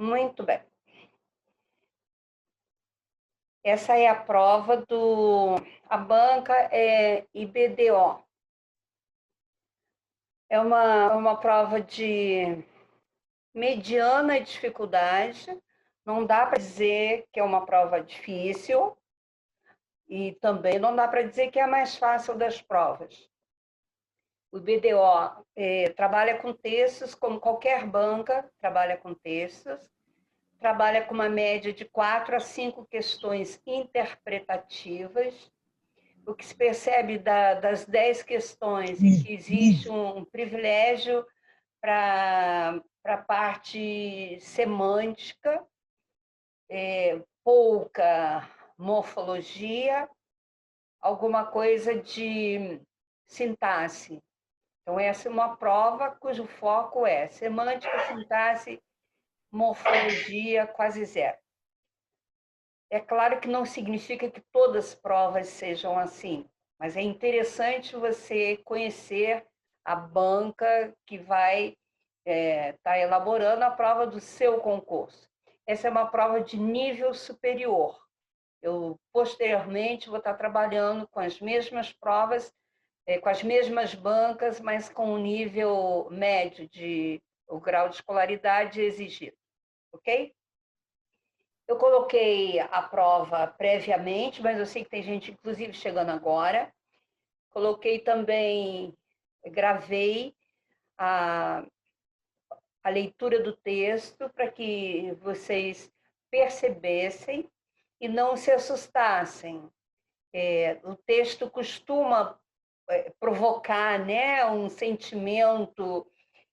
Muito bem. Essa é a prova a banca é IBDO. É uma prova de mediana dificuldade, não dá para dizer que é uma prova difícil e também não dá para dizer que é a mais fácil das provas. O IBDO trabalha com textos, como qualquer banca trabalha com textos, trabalha com uma média de 4 a 5 questões interpretativas. O que se percebe das 10 questões é que existe um privilégio para a parte semântica, pouca morfologia, alguma coisa de sintaxe. Então, essa é uma prova cujo foco é semântica, sintaxe, morfologia, quase zero. É claro que não significa que todas as provas sejam assim, mas é interessante você conhecer a banca que vai estar elaborando a prova do seu concurso. Essa é uma prova de nível superior. Eu, posteriormente, vou estar trabalhando com as mesmas provas, com as mesmas bancas, mas com um nível médio o grau de escolaridade exigido, ok? Eu coloquei a prova previamente, mas eu sei que tem gente, inclusive, chegando agora. Coloquei também, gravei a leitura do texto para que vocês percebessem e não se assustassem. O texto costuma provocar, né, um sentimento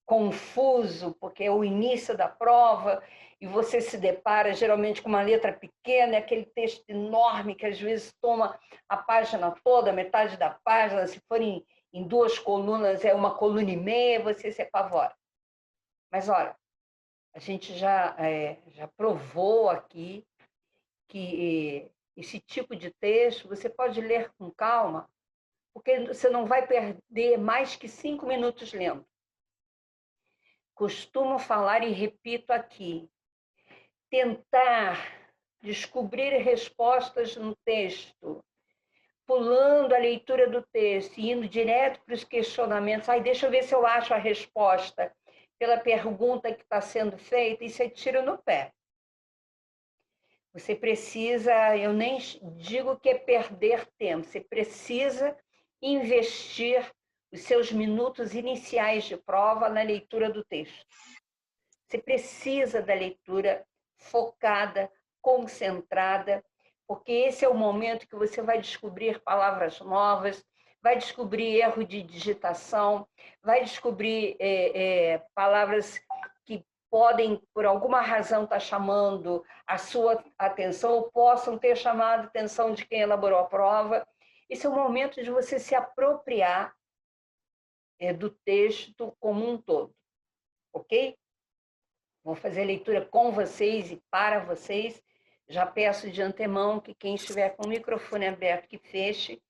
confuso, porque é o início da prova, e você se depara geralmente com uma letra pequena, aquele texto enorme que às vezes toma a página toda, metade da página, se for em 2 colunas, é uma coluna e meia, você se apavora. Mas, olha, a gente já provou aqui que esse tipo de texto você pode ler com calma, porque você não vai perder mais que 5 minutos lendo. Costumo falar e repito aqui, tentar descobrir respostas no texto, pulando a leitura do texto e indo direto para os questionamentos. Deixa eu ver se eu acho a resposta pela pergunta que está sendo feita, isso é tiro no pé. Você precisa, eu nem digo que é perder tempo, você precisa investir os seus minutos iniciais de prova na leitura do texto. Você precisa da leitura focada, concentrada, porque esse é o momento que você vai descobrir palavras novas, vai descobrir erro de digitação, vai descobrir palavras que podem, por alguma razão, estar chamando a sua atenção ou possam ter chamado a atenção de quem elaborou a prova. Esse é o momento de você se apropriar do texto como um todo, ok? Vou fazer a leitura com vocês e para vocês. Já peço de antemão que quem estiver com o microfone aberto que feche,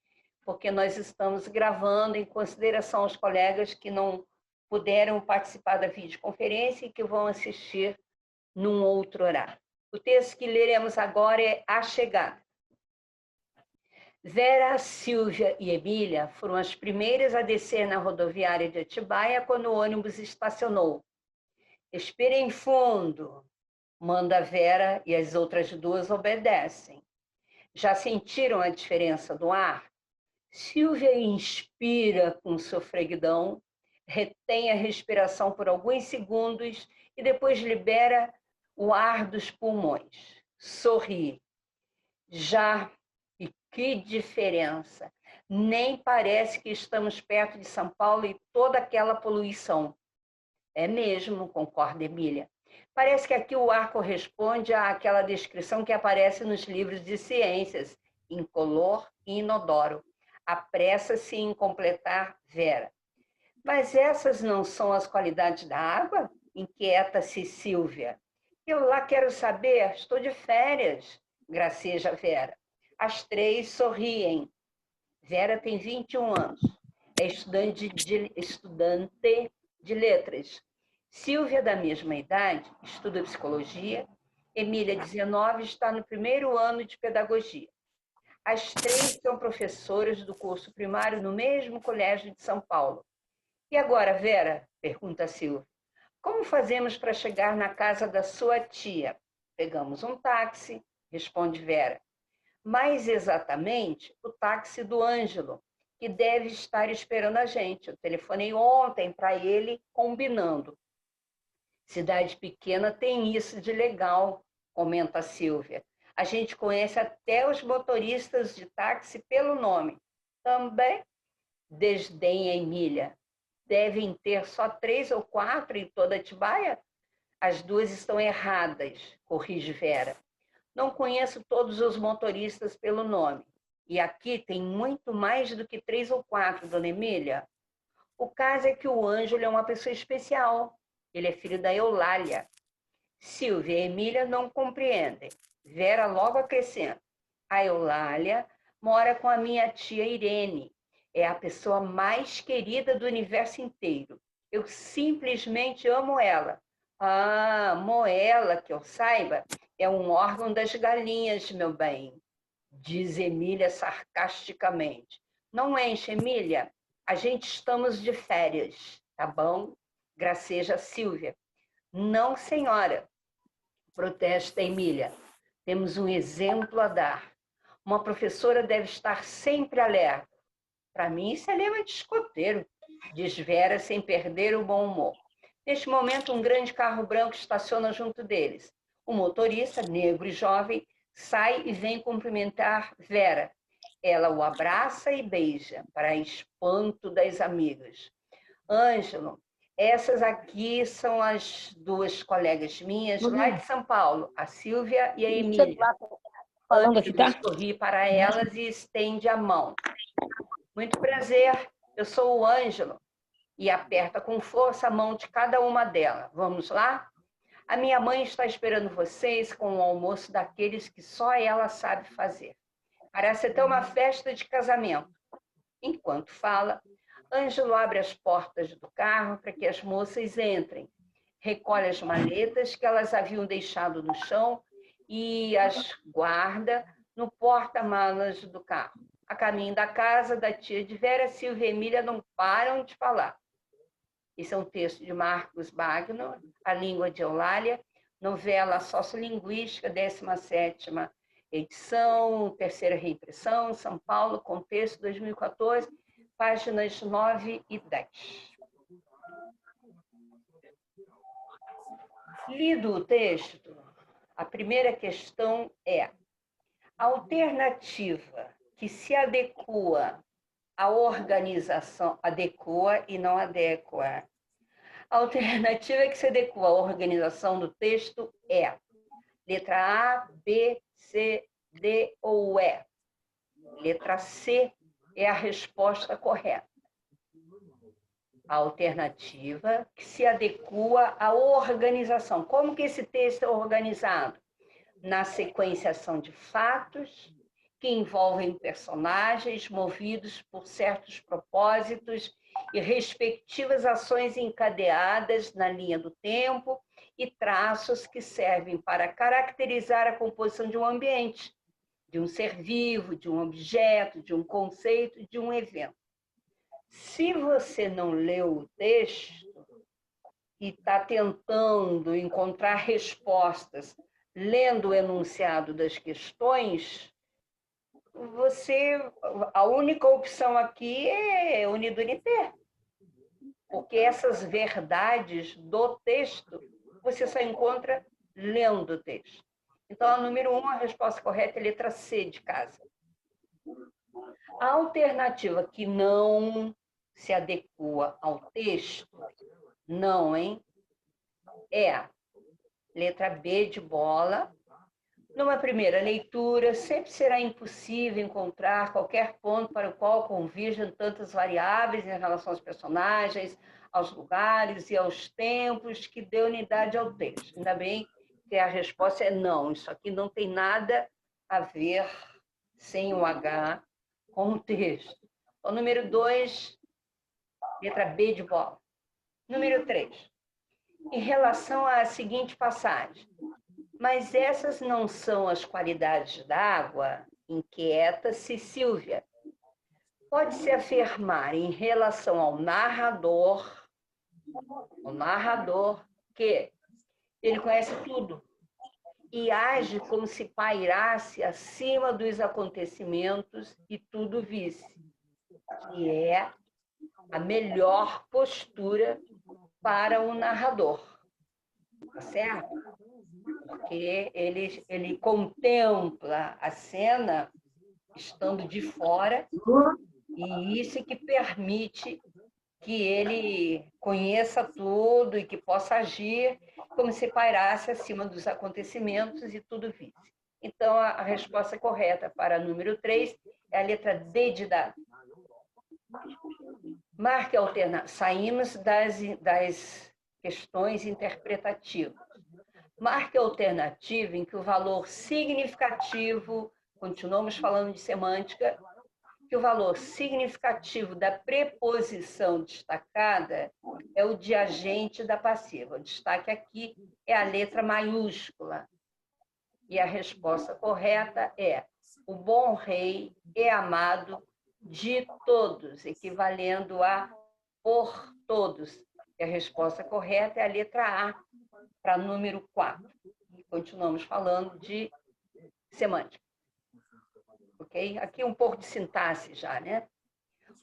porque nós estamos gravando em consideração aos colegas que não puderam participar da videoconferência e que vão assistir num outro horário. O texto que leremos agora é A Chegada. Vera, Silvia e Emília foram as primeiras a descer na rodoviária de Atibaia quando o ônibus estacionou. Esperem fundo, manda Vera e as outras 2 obedecem. Já sentiram a diferença do ar? Silvia inspira com sofreguidão, retém a respiração por alguns segundos e depois libera o ar dos pulmões. Sorri. Já, e que diferença! Nem parece que estamos perto de São Paulo e toda aquela poluição. É mesmo, concorda Emília. Parece que aqui o ar corresponde àquela descrição que aparece nos livros de ciências, incolor e inodoro. Apressa-se em completar Vera. Mas essas não são as qualidades da água? Inquieta-se Silvia. Eu lá quero saber, estou de férias, graceja Vera. As 3 sorriem. Vera tem 21 anos, é estudante de letras Silvia, da mesma idade, estuda psicologia. Emília, 19, está no primeiro ano de pedagogia. As três são professoras do curso primário no mesmo colégio de São Paulo. E agora, Vera? Pergunta Silvia. Como fazemos para chegar na casa da sua tia? Pegamos um táxi, responde Vera. Mais exatamente, o táxi do Ângelo, que deve estar esperando a gente. Eu telefonei ontem para ele, combinando. Cidade pequena tem isso de legal, comenta a Silvia. A gente conhece até os motoristas de táxi pelo nome. Também desdenha Emília. Devem ter só 3 ou 4 em toda Atibaia? As duas estão erradas, corrige Vera. Não conheço todos os motoristas pelo nome. E aqui tem muito mais do que 3 ou 4, dona Emília. O caso é que o Ângelo é uma pessoa especial. Ele é filho da Eulália. Silvia e Emília não compreendem. Vera logo acrescenta. A Eulália mora com a minha tia Irene. É a pessoa mais querida do universo inteiro. Eu simplesmente amo ela. Ah, moela, que eu saiba, é um órgão das galinhas, meu bem, diz Emília sarcasticamente. Não enche, Emília. A gente estamos de férias, tá bom? Graceja Silvia. Não, senhora, protesta Emília. Temos um exemplo a dar. Uma professora deve estar sempre alerta. Para mim, isso é lema de escoteiro, diz Vera sem perder o bom humor. Neste momento, um grande carro branco estaciona junto deles. O motorista, negro e jovem, sai e vem cumprimentar Vera. Ela o abraça e beija, para espanto das amigas. Ângelo, essas aqui são as duas colegas minhas lá de São Paulo, a Silvia e a Emília. Falando aqui, tá? Sorri para elas e estende a mão. Muito prazer, eu sou o Ângelo. E aperta com força a mão de cada uma delas. Vamos lá? A minha mãe está esperando vocês com o almoço daqueles que só ela sabe fazer. Parece até uma festa de casamento. Enquanto fala, Ângelo abre as portas do carro para que as moças entrem. Recolhe as maletas que elas haviam deixado no chão e as guarda no porta-malas do carro. A caminho da casa da tia de Vera, Silvia e Emília não param de falar. Esse é um texto de Marcos Bagno, A Língua de Eulália, novela sociolinguística, 17ª edição, terceira reimpressão, São Paulo, contexto 2014, páginas 9 e 10. Lido o texto, a primeira questão é: a alternativa que se adequa à organização, adequa e não adequa. A alternativa que se adequa à organização do texto é letra A, B, C, D ou E. Letra C é a resposta correta. A alternativa que se adequa à organização. Como que esse texto é organizado? Na sequenciação de fatos que envolvem personagens movidos por certos propósitos e respectivas ações encadeadas na linha do tempo e traços que servem para caracterizar a composição de um ambiente, de um ser vivo, de um objeto, de um conceito, de um evento. Se você não leu o texto e está tentando encontrar respostas lendo o enunciado das questões, a única opção aqui é Unidunité, porque essas verdades do texto você só encontra lendo o texto. Então, a número 1, a resposta correta é a letra C de casa. A alternativa que não se adequa ao texto, não, hein? É a letra B de bola. Numa primeira leitura, sempre será impossível encontrar qualquer ponto para o qual convirjam tantas variáveis em relação aos personagens, aos lugares e aos tempos que dê unidade ao texto. Ainda bem que a resposta é não. Isso aqui não tem nada a ver, sem o H, com o texto. O número 2, letra B de bola. Número 3. em relação à seguinte passagem. Mas essas não são as qualidades da água? Inquieta-se Silvia. Pode-se afirmar em relação ao narrador que ele conhece tudo e age como se pairasse acima dos acontecimentos e tudo visse, que é a melhor postura para o narrador, tá certo? Porque ele contempla a cena estando de fora, e isso é que permite que ele conheça tudo e que possa agir como se pairasse acima dos acontecimentos e tudo visse. Então, a resposta correta para número 3 é a letra D de dado. Marque alternativa. Saímos das questões interpretativas. Marque a alternativa em que o valor significativo, continuamos falando de semântica, que o valor significativo da preposição destacada é o de agente da passiva. O destaque aqui é a letra maiúscula. E a resposta correta é: o bom rei é amado de todos, equivalendo a por todos. E a resposta correta é a letra A, para número 4. E continuamos falando de semântica. Ok? Aqui um pouco de sintaxe já, né?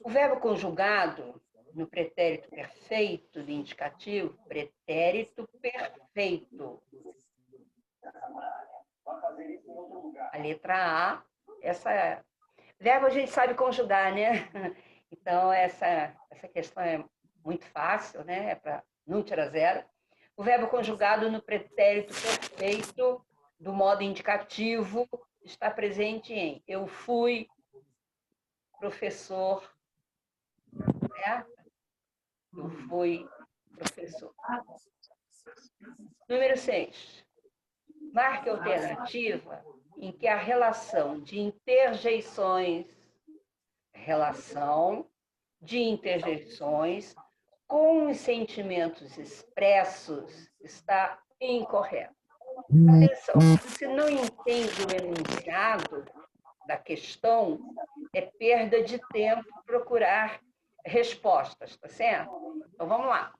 O verbo conjugado no pretérito perfeito de indicativo, pretérito perfeito. A letra A, essa verbo a gente sabe conjugar, né? Então essa questão é muito fácil, né? É para não tirar zero. O verbo conjugado no pretérito perfeito do modo indicativo está presente em eu fui professor, certo? Eu fui professor. Número 6. Marque a alternativa em que a relação de interjeições com os sentimentos expressos está incorreta. Atenção, se não entende o enunciado da questão, é perda de tempo procurar respostas, tá certo? Então, vamos lá.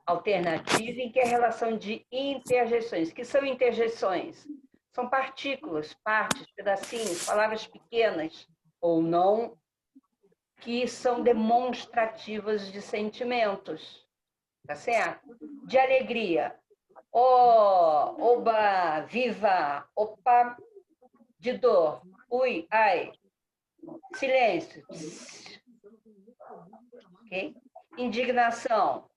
Alternativa em que a relação de interjeições. Que são interjeições? São partículas, partes, pedacinhos, palavras pequenas ou não, que são demonstrativas de sentimentos, tá certo? De alegria. Oh, oba, viva, opa. De dor. Ui, ai. Silêncio. Ok? Indignação.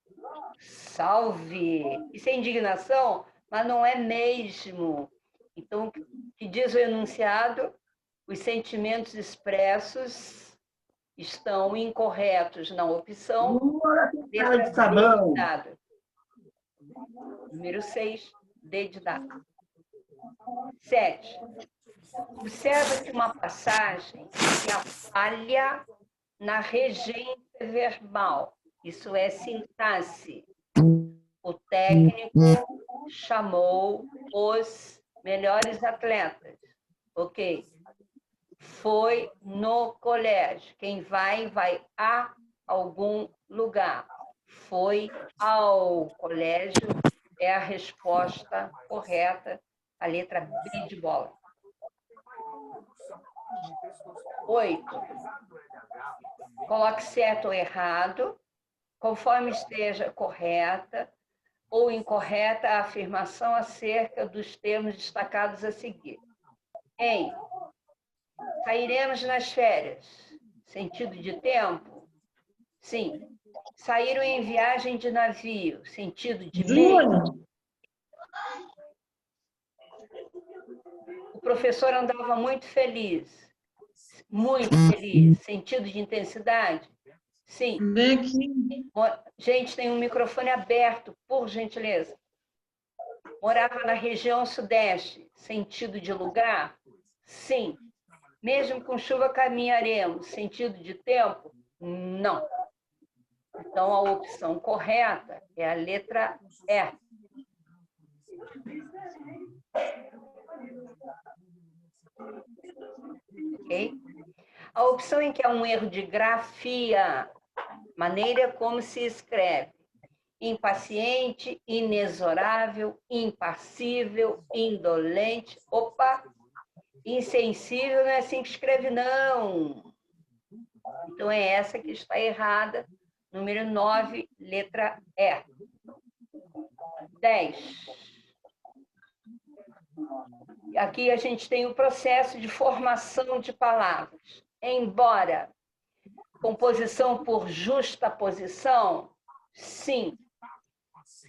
Salve. Isso é indignação, mas não é mesmo. Então, o que diz o enunciado? Os sentimentos expressos estão incorretos na opção. Letra D de dado. Número 6, D de dado. 7. Observa-se uma passagem que a falha na regência verbal. Isso é sintaxe. O técnico chamou os melhores atletas. Ok. Foi no colégio. Quem vai a algum lugar. Foi ao colégio é a resposta correta, a letra B de bola. 8. Coloque certo ou errado, conforme esteja correta ou incorreta a afirmação acerca dos termos destacados a seguir. Em sairemos nas férias, sentido de tempo? Sim. Saíram em viagem de navio, sentido de meio? O professor andava muito feliz, sentido de intensidade? Sim. Gente, tem um microfone aberto, por gentileza. Morava na região sudeste, sentido de lugar? Sim. Mesmo com chuva caminharemos, sentido de tempo? Não. Então, a opção correta é a letra E, ok? A opção em que há um erro de grafia, maneira como se escreve. Impaciente, inexorável, impassível, indolente. Opa! Insensível não é assim que escreve, não. Então, é essa que está errada. Número 9, letra E. 10. Aqui a gente tem o processo de formação de palavras. Embora, composição por justaposição, sim.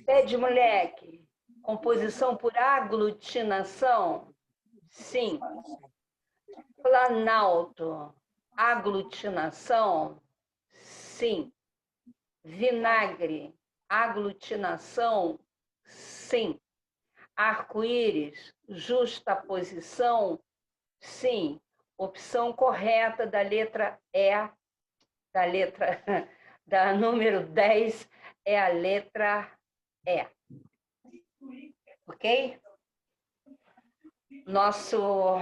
Pé de moleque, composição por aglutinação, sim. Planalto, aglutinação, sim. Vinagre, aglutinação, sim. Arco-íris, justaposição, sim. Opção correta da letra E, da número 10, é a letra E. Ok? Nosso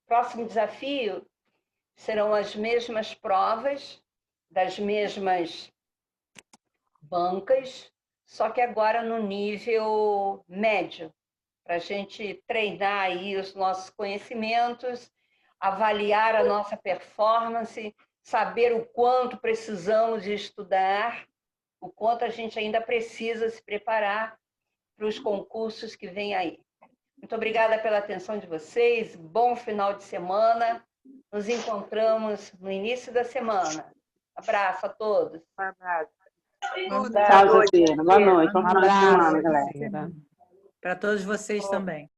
próximo desafio serão as mesmas provas, das mesmas bancas, só que agora no nível médio, para a gente treinar aí os nossos conhecimentos, avaliar a nossa performance, saber o quanto precisamos de estudar, o quanto a gente ainda precisa se preparar para os concursos que vêm aí. Muito obrigada pela atenção de vocês, bom final de semana, nos encontramos no início da semana. Abraço a todos. Um abraço. Tchau, Josina. Boa noite. Bom final de semana, galera. Jacira. Para todos vocês também.